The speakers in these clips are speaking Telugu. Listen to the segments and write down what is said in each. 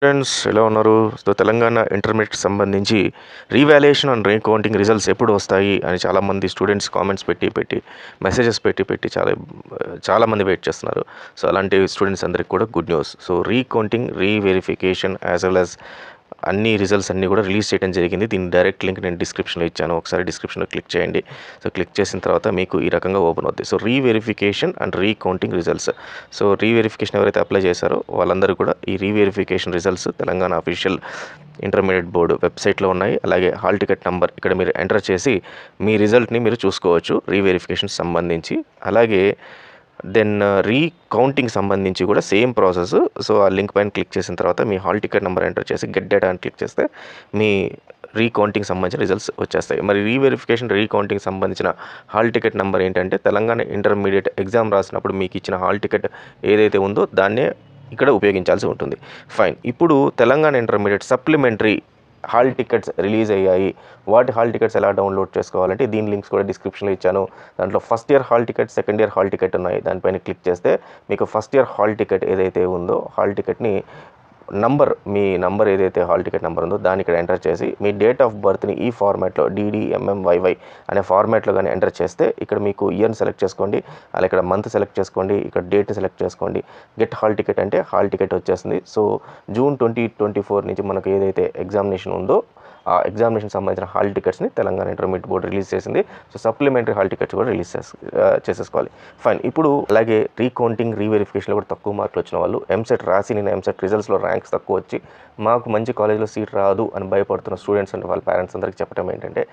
ఫ్రెండ్స్ ఎలా ఉన్నారు? సో తెలంగాణ ఇంటర్మీడియట్‌కి సంబంధించి రీవాల్యుయేషన్ అండ్ రీకౌంటింగ్ రిజల్ట్స్ ఎప్పుడు వస్తాయి అని చాలామంది స్టూడెంట్స్ కామెంట్స్ పెట్టి మెసేజెస్ పెట్టి చాలామంది వెయిట్ చేస్తున్నారు. సో అలాంటి స్టూడెంట్స్ అందరికి కూడా good news. So recounting, reverification as well as అన్ని రిజల్ట్స్ అన్నీ కూడా రిలీజ్ చేయడం జరిగింది. దీని డైరెక్ట్ లింక్ నేను డిస్క్రిప్షన్‌లో ఇచ్చాను. ఒకసారి డిస్క్రిప్షన్‌లో క్లిక్ చేయండి. సో క్లిక్ చేసిన తర్వాత మీకు ఈ రకంగా ఓపెన్ అవుద్ది. So reverification and recounting results. So reverification ఎవరైతే అప్లై చేశారో వాళ్ళందరూ కూడా ఈ reverification results Telangana official intermediate board వెబ్సైట్లో ఉన్నాయి. అలాగే హాల్ టికెట్ నంబర్ ఇక్కడ మీరు ఎంటర్ చేసి మీ రిజల్ట్ని మీరు చూసుకోవచ్చు రీవెరిఫికేషన్ సంబంధించి. అలాగే దెన్ రీకౌంటింగ్ సంబంధించి కూడా సేమ్ ప్రాసెస్. సో ఆ లింక్ పైన క్లిక్ చేసిన తర్వాత మీ హాల్ టికెట్ నెంబర్ ఎంటర్ చేసి గెట్ డేటా అని క్లిక్ చేస్తే మీ రీకౌంటింగ్ సంబంధించిన రిజల్ట్స్ వచ్చేస్తాయి. మరి రీవెరిఫికేషన్, రీకౌంటింగ్ సంబంధించిన హాల్ టికెట్ నెంబర్ ఏంటంటే తెలంగాణ ఇంటర్మీడియట్ ఎగ్జామ్ రాసినప్పుడు మీకు ఇచ్చిన హాల్ టికెట్ ఏదైతే ఉందో దాన్నే ఇక్కడ ఉపయోగించాల్సి ఉంటుంది. ఫైన్. ఇప్పుడు Telangana intermediate supplementary hall tickets release అయ్యాయి. వాటి హాల్ టికెట్స్ ఎలా డౌన్లోడ్ చేసుకోవాలంటే దీని లింక్స్ కూడా డిస్క్రిప్షన్లో ఇచ్చాను. దాంట్లో first year hall ticket, second year hall ticket ఉన్నాయి. దానిపైన క్లిక్ చేస్తే మీకు ఫస్ట్ ఇయర్ హాల్ టికెట్ ఏదైతే ఉందో హాల్ టికెట్ని మీ నంబర్ ఏదైతే హాల్ టికెట్ నెంబర్ ఉందో దాన్ని ఇక్కడ ఎంటర్ చేసి మీ డేట్ ఆఫ్ బర్త్ని ఈ ఫార్మాట్లో DDMMYY అనే ఫార్మాట్లో కానీ ఎంటర్ చేస్తే ఇక్కడ మీకు ఇయర్ని సెలెక్ట్ చేసుకోండి. అలా ఇక్కడ మంత్ సెలెక్ట్ చేసుకోండి. ఇక్కడ డేట్ సెలెక్ట్ చేసుకోండి. గెట్ హాల్ టికెట్ అంటే హాల్ టికెట్ వచ్చేస్తుంది. సో జూన్ 2024 నుంచి మనకు ఏదైతే ఎగ్జామినేషన్ ఉందో ఆ ఎగ్జామినేషన్ సంబంధించిన హాల్ టికెట్స్ని తెలంగాణ ఇంటర్మీడియట్ బోర్డు రిలీజ్ చేసింది. సో సప్లిమెంటరీ హాల్ టికెట్స్ కూడా రిలీజ్ చేసేసుకోవాలి. ఫైన్. ఇప్పుడు అలాగే రీకౌంటింగ్, రీవెరిఫికేషన్లో కూడా తక్కువ మార్కులు వచ్చిన వాళ్ళు ఎంసెట్ రాసి నేను ఎంసెట్ రిజల్ట్స్లో ర్యాంక్స్ తక్కువ వచ్చి మాకు మంచి కాలేజ్లో సీట్ రాదు అని భయపడుతున్న స్టూడెంట్స్ అంటే వాళ్ళ పేరెంట్స్ అందరికీ చెప్పడం ఏంటంటే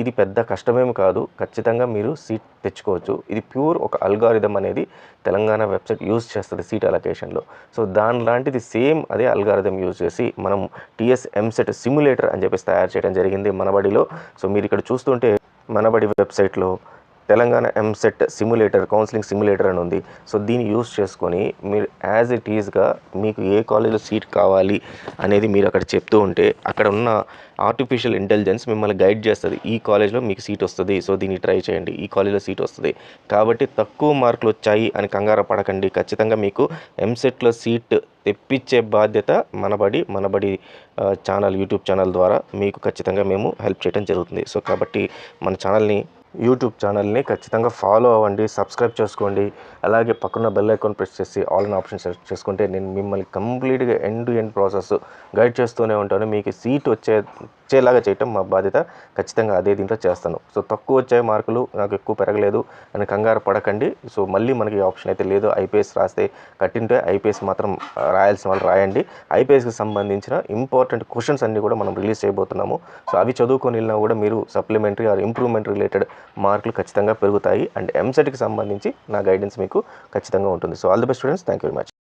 ఇది పెద్ద కష్టమేమి కాదు. ఖచ్చితంగా మీరు సీట్ తెచ్చుకోవచ్చు. ఇది ప్యూర్ ఒక అల్గారిథం అనేది తెలంగాణ వెబ్సైట్ యూజ్ చేస్తుంది సీట్ అలొకేషన్లో. సో దాని లాంటిది సేమ్ అదే అల్గారిథం యూజ్ చేసి మనం టీఎస్ ఎంసెట్ సిమ్యులేటర్ అని చెప్పేసి తయారు చేయడం జరిగింది మనబడిలో. సో మీరు ఇక్కడ చూస్తుంటే మనబడి వెబ్సైట్లో Telangana EAMCET simulator, counselling simulator అని ఉంది. సో దీన్ని యూస్ చేసుకొని మీరు యాజ్ ఇట్ ఈజ్గా మీకు ఏ కాలేజీలో సీట్ కావాలి అనేది మీరు అక్కడ చెప్తూ ఉంటే అక్కడ ఉన్న ఆర్టిఫిషియల్ ఇంటెలిజెన్స్ మిమ్మల్ని గైడ్ చేస్తుంది. ఈ కాలేజ్లో మీకు సీట్ వస్తుంది, సో దీన్ని ట్రై చేయండి, ఈ కాలేజ్లో సీట్ వస్తుంది. కాబట్టి తక్కువ మార్కులు వచ్చాయి అని కంగారు పడకండి. ఖచ్చితంగా మీకు ఎంసెట్లో సీట్ తెప్పించే బాధ్యత మనబడి ఛానల్, యూట్యూబ్ ఛానల్ ద్వారా మీకు ఖచ్చితంగా మేము హెల్ప్ చేయడం జరుగుతుంది. సో కాబట్టి మన ఛానల్ని, యూట్యూబ్ ఛానల్ని ఖచ్చితంగా ఫాలో అవ్వండి, సబ్స్క్రైబ్ చేసుకోండి. అలాగే పక్కన బెల్ ఐకాన్ ప్రెస్ చేసి ఆల్ అన్ ఆప్షన్ సెలెక్ట్ చేసుకుంటే నేను మిమ్మల్ని కంప్లీట్గా end to end process guide చేస్తూనే ఉంటాను. మీకు సీట్ వచ్చేలాగా చేయటం మా బాధ్యత. ఖచ్చితంగా అదే దీంట్లో చేస్తాను. సో తక్కువ వచ్చే మార్కులు, నాకు ఎక్కువ పెరగలేదు అని కంగారు పడకండి. సో మళ్ళీ మనకి ఆప్షన్ అయితే లేదు. ఐపీఎస్ రాస్తే కట్టింటే ఐపీఎస్ మాత్రం రాయాల్సిన వాళ్ళు రాయండి. ఐపీఎస్కి సంబంధించిన ఇంపార్టెంట్ క్వశ్చన్స్ అన్నీ కూడా మనం రిలీజ్ చేయబోతున్నాము. సో అవి చదువుకొని వెళ్ళినా కూడా మీరు సప్లిమెంటరీ ఆర్ ఇంప్రూవ్మెంట్ రిలేటెడ్ మార్కులు ఖచ్చితంగా పెరుగుతాయి. అండ్ ఎంసెట్కి సంబంధించి నా గైడెన్స్ మీకు ఖచ్చితంగా ఉంటుంది. So all the best students. Thank you very much.